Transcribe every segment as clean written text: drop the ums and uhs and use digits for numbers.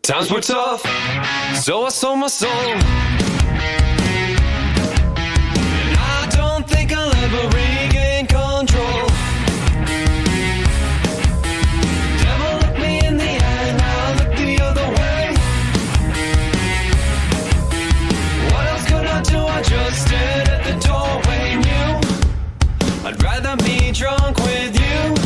Times were tough, so I sold my soul. And I don't think I'll ever regain control. Devil looked me in the eye, now I look the other way. What else could I do? I just stared at the doorway, knew I'd rather be drunk with you.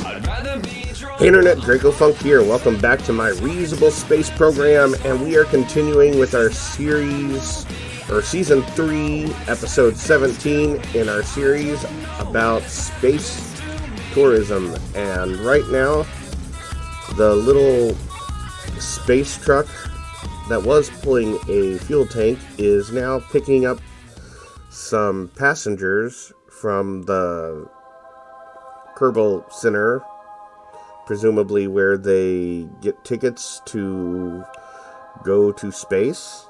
I'd rather be drunk. Hey Internet, Dracofunk here. Welcome back to my Reusable Space program, and we are continuing with our series, or Season 3, Episode 17, in our series about space tourism. And right now, the little space truck that was pulling a fuel tank is now picking up some passengers from the Kerbal Center, presumably where they get tickets to go to space.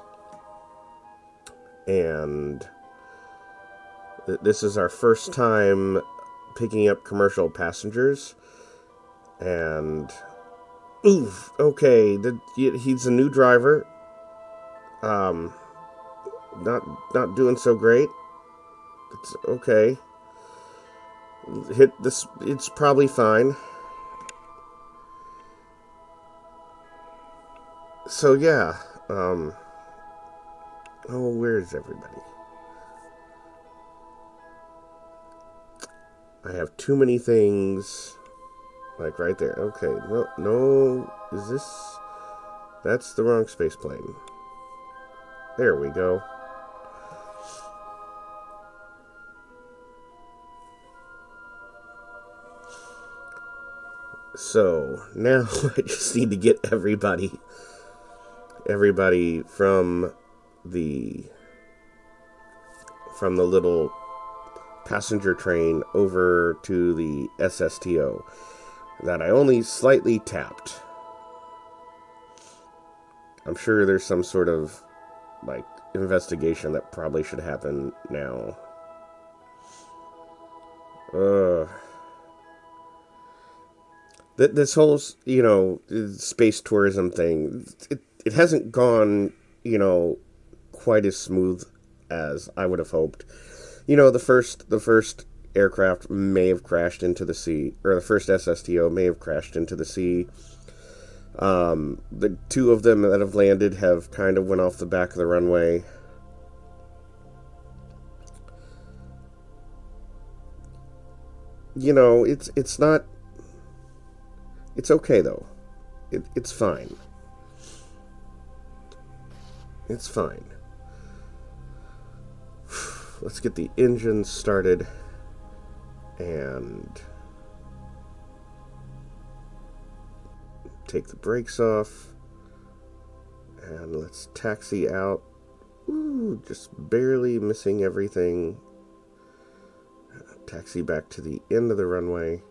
And this is our first time picking up commercial passengers. And oof, okay, he's a new driver. Not doing so great. It's okay. Hit this, it's probably fine. So yeah, where's everybody? I have too many things, like right there. Okay, no, is this, that's the wrong space plane. There we go. So, now I just need to get everybody from the little passenger train over to the SSTO that I only slightly tapped. I'm sure there's some sort of like investigation that probably should happen now. This whole, space tourism thing, it hasn't gone, quite as smooth as I would have hoped. The first aircraft may have crashed into the sea, or the first SSTO may have crashed into the sea. The two of them that have landed have kind of went off the back of the runway. It's not... It's okay, though. It's fine. It's fine. Let's get the engine started. And take the brakes off. And let's taxi out. Ooh, just barely missing everything. Taxi back to the end of the runway.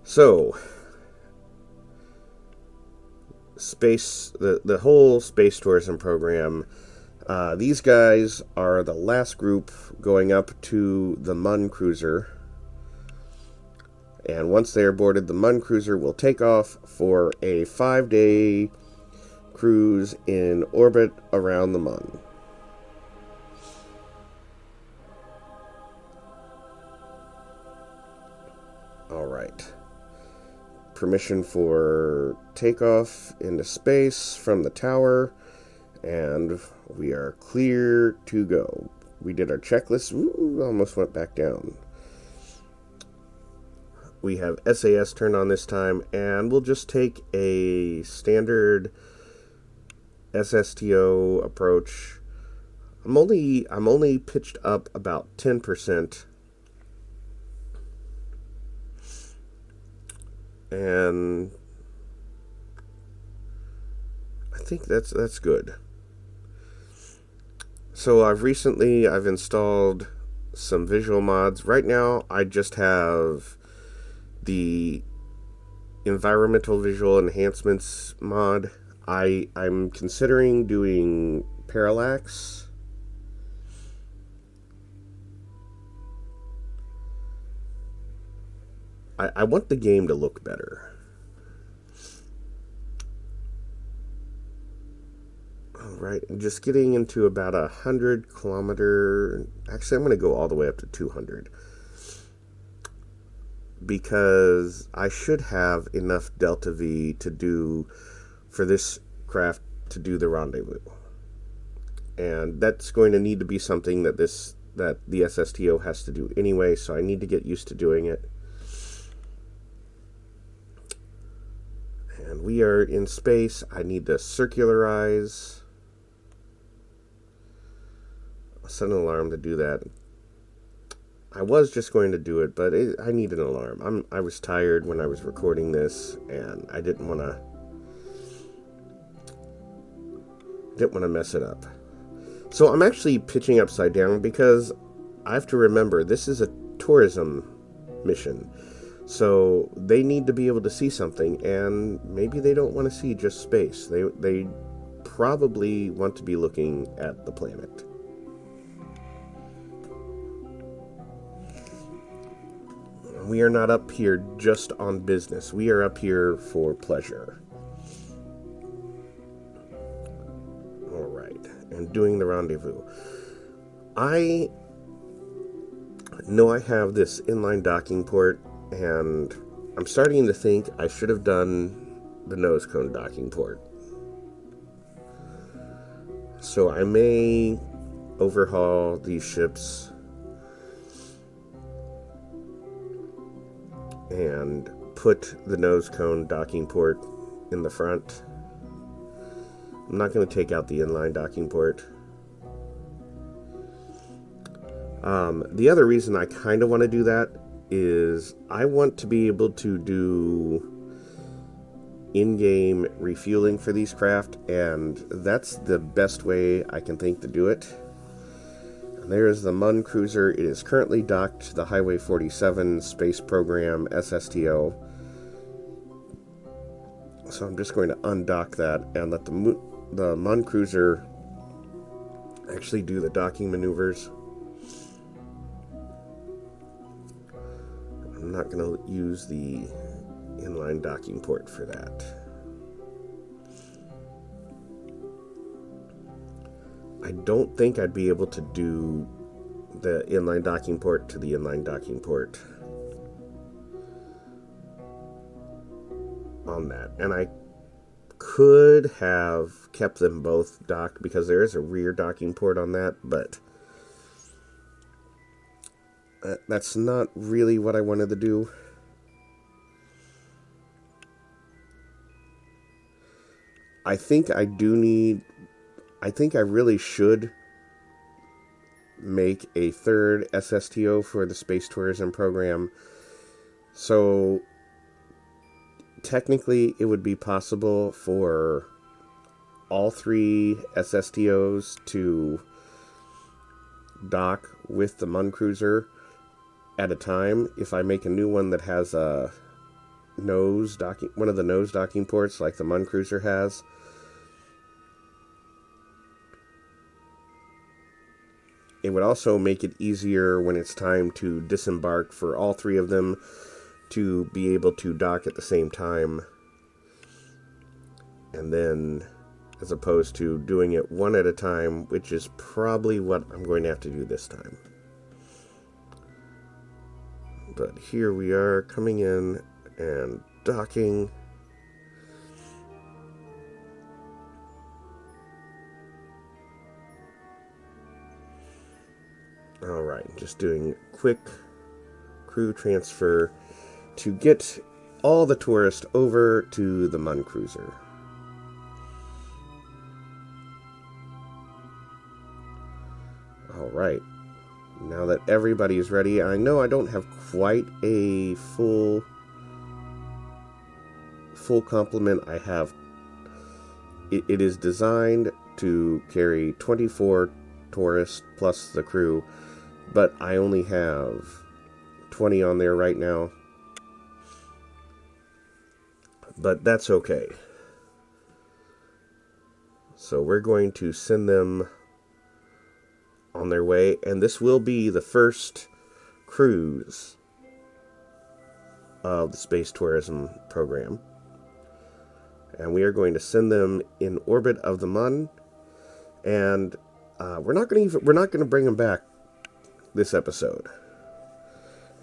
So, space, the whole space tourism program, these guys are the last group going up to the Mun Cruiser. And once they are boarded, the Mun Cruiser will take off for a 5-day cruise in orbit around the Mun. All right. Permission for takeoff into space from the tower, and we are clear to go. We did our checklist. Ooh, almost went back down. We have SAS turned on this time, and we'll just take a standard SSTO approach. I'm only pitched up about 10%. And I think that's good. So I've installed some visual mods. Right now I just have the environmental visual enhancements mod. I'm considering doing parallax I want the game to look better. Alright, and just getting into about 100 kilometer... Actually, I'm going to go all the way up to 200. Because I should have enough Delta V to do... for this craft to do the rendezvous. And that's going to need to be something that the SSTO has to do anyway, so I need to get used to doing it. And we are in space. I need to circularize. I'll set an alarm to do that. I was just going to do it, but I need an alarm. I was tired when I was recording this, and I didn't want to mess it up. So I'm actually pitching upside down because I have to remember this is a tourism mission. So they need to be able to see something, and maybe they don't want to see just space. They probably want to be looking at the planet. We are not up here just on business. We are up here for pleasure. Alright, and doing the rendezvous. I know I have this inline docking port, and I'm starting to think I should have done the nose cone docking port. So I may overhaul these ships and put the nose cone docking port in the front. I'm not going to take out the inline docking port. The other reason I kind of want to do that is I want to be able to do in-game refueling for these craft, and that's the best way I can think to do it. And there's the Mun Cruiser. It is currently docked to the Highway 47 Space Program SSTO. So I'm just going to undock that and let the Mun Cruiser actually do the docking maneuvers. I'm not going to use the inline docking port for that. I don't think I'd be able to do the inline docking port to the inline docking port on that. And I could have kept them both docked because there is a rear docking port on that, but that's not really what I wanted to do. I think I really should make a third SSTO for the space tourism program. So technically it would be possible for all three SSTOs to dock with the Mun Cruiser at a time if I make a new one that has a nose docking, one of the nose docking ports like the Mun Cruiser has. It would also make it easier when it's time to disembark for all three of them to be able to dock at the same time. And then, as opposed to doing it one at a time, which is probably what I'm going to have to do this time. But here we are coming in and docking. Alright, just doing quick crew transfer to get all the tourists over to the Mun Cruiser. Alright, now that everybody is ready, I know I don't have quite a full complement. I have, it is designed to carry 24 tourists plus the crew, but I only have 20 on there right now. But that's okay. So we're going to send them on their way, and this will be the first cruise of the space tourism program. And we are going to send them in orbit of the Mun. And we're not going to bring them back this episode.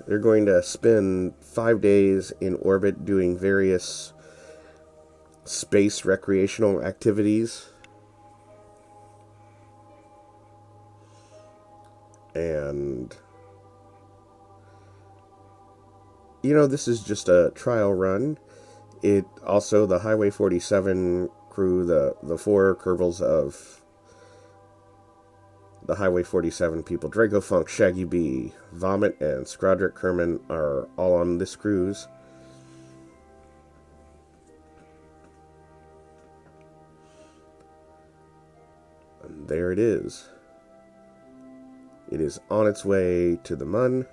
They're going to spend 5 days in orbit doing various space recreational activities. And, this is just a trial run. It also, the Highway 47 crew, the 4 Kerbals of the Highway 47 people, Dracofunk, Shaggy B, Vomit, and Skrodrick Kerman are all on this cruise. And there it is. It is on its way to the Mun.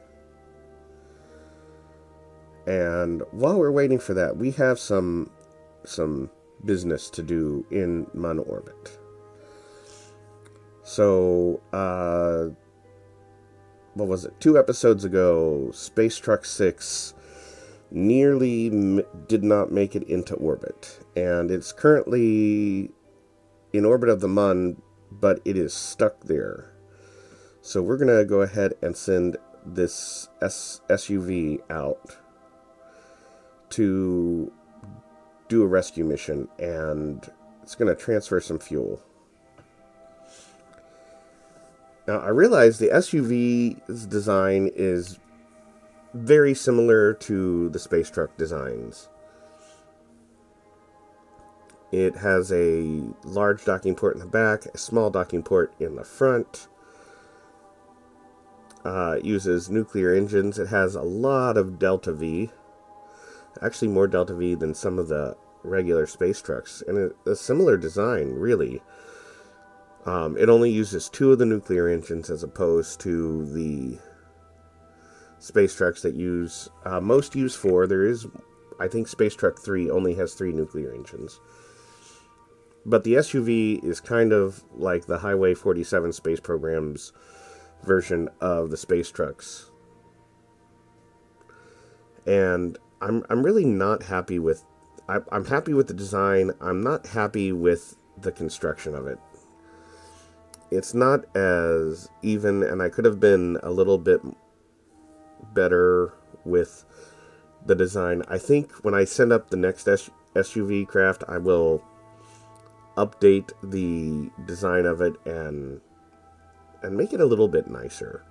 And while we're waiting for that, we have some business to do in Mun orbit. So, what was it? 2 episodes ago, Space Truck 6 nearly did not make it into orbit. And it's currently in orbit of the Mun, but it is stuck there. So we're going to go ahead and send this SUV out to do a rescue mission, and it's going to transfer some fuel. Now, I realize the SUV's design is very similar to the space truck designs. It has a large docking port in the back, a small docking port in the front. It uses nuclear engines. It has a lot of Delta V. Actually, more Delta V than some of the regular space trucks. And a similar design, really. It only uses 2 of the nuclear engines as opposed to the space trucks that most use 4. There is, I think, Space Truck 3 only has 3 nuclear engines. But the SUV is kind of like the Highway 47 space program's version of the space trucks. And I'm really not happy with... I'm happy with the design. I'm not happy with the construction of it. It's not as even, and I could have been a little bit better with the design. I think when I send up the next SUV craft, I will update the design of it and make it a little bit nicer.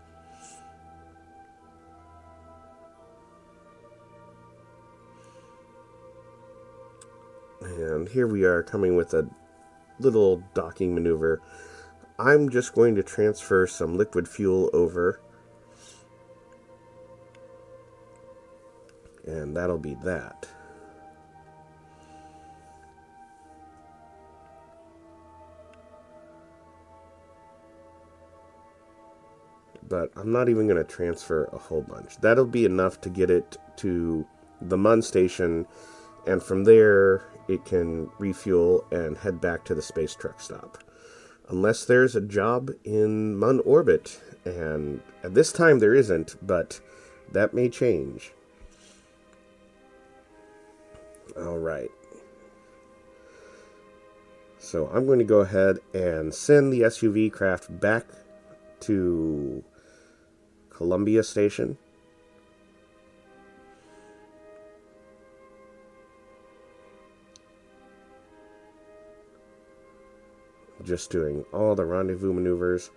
And here we are coming with a little docking maneuver. I'm just going to transfer some liquid fuel over. And that'll be that. But I'm not even going to transfer a whole bunch. That'll be enough to get it to the Mun station. And from there, it can refuel and head back to the space truck stop. Unless there's a job in Mun orbit. And at this time there isn't, but that may change. Alright. So I'm going to go ahead and send the SUV craft back to Columbia Station. Just doing all the rendezvous maneuvers.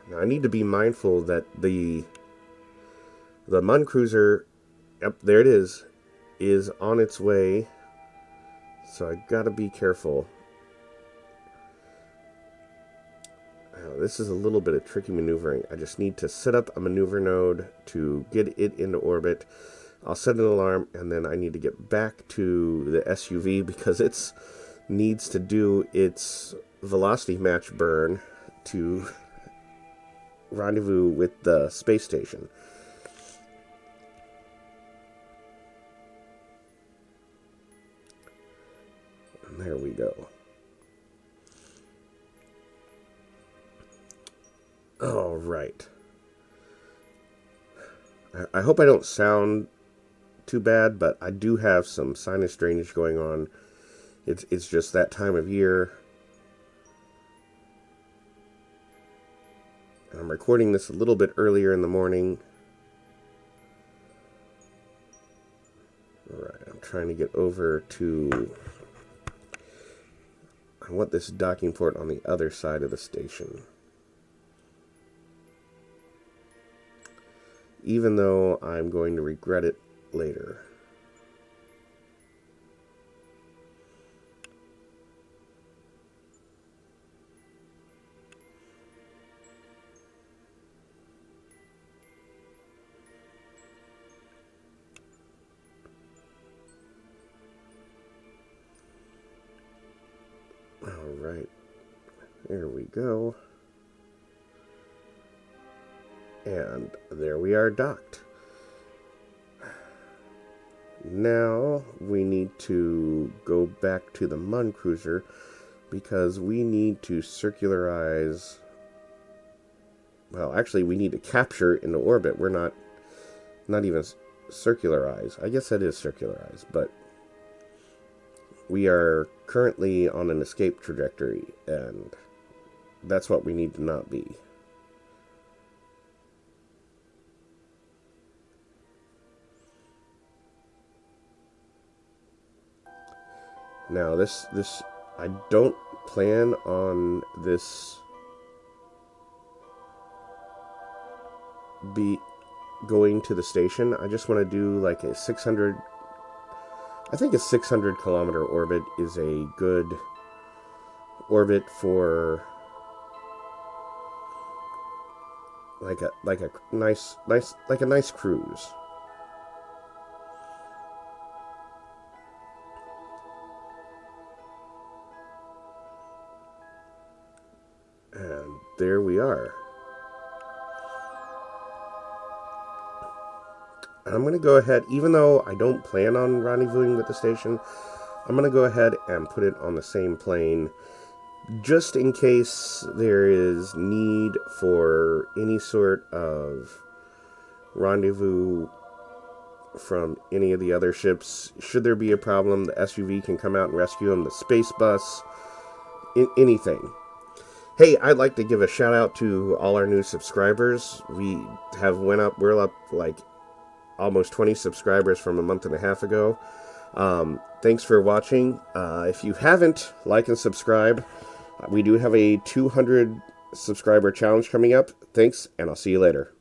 Now, I need to be mindful that the Mun Cruiser, yep, there it is on its way. So I gotta be careful. Now, this is a little bit of tricky maneuvering. I just need to set up a maneuver node to get it into orbit. I'll set an alarm, and then I need to get back to the SUV because it's needs to do its velocity match burn to rendezvous with the space station. And there we go. All right. I hope I don't sound too bad, but I do have some sinus drainage going on. It's just that time of year. I'm recording this a little bit earlier in the morning. Alright, I'm trying to get over to... I want this docking port on the other side of the station. Even though I'm going to regret it later. Alright, there we go. And there we are docked. Now we need to go back to the Mun Cruiser because we need to circularize. Well, actually, we need to capture into orbit. We're not even circularize. I guess that is circularize, but we are currently on an escape trajectory, and that's what we need to not be. Now, this I don't plan on this be going to the station. I just want to do like a 600. I think a 600 kilometer orbit is a good orbit for like a nice cruise. And there we are. And I'm going to go ahead, even though I don't plan on rendezvousing with the station, I'm going to go ahead and put it on the same plane, just in case there is need for any sort of rendezvous from any of the other ships. Should there be a problem, the SUV can come out and rescue them, the space bus, anything. Hey, I'd like to give a shout out to all our new subscribers. We're up like almost 20 subscribers from a month and a half ago. Thanks for watching. If you haven't, like and subscribe. We do have a 200 subscriber challenge coming up. Thanks, and I'll see you later.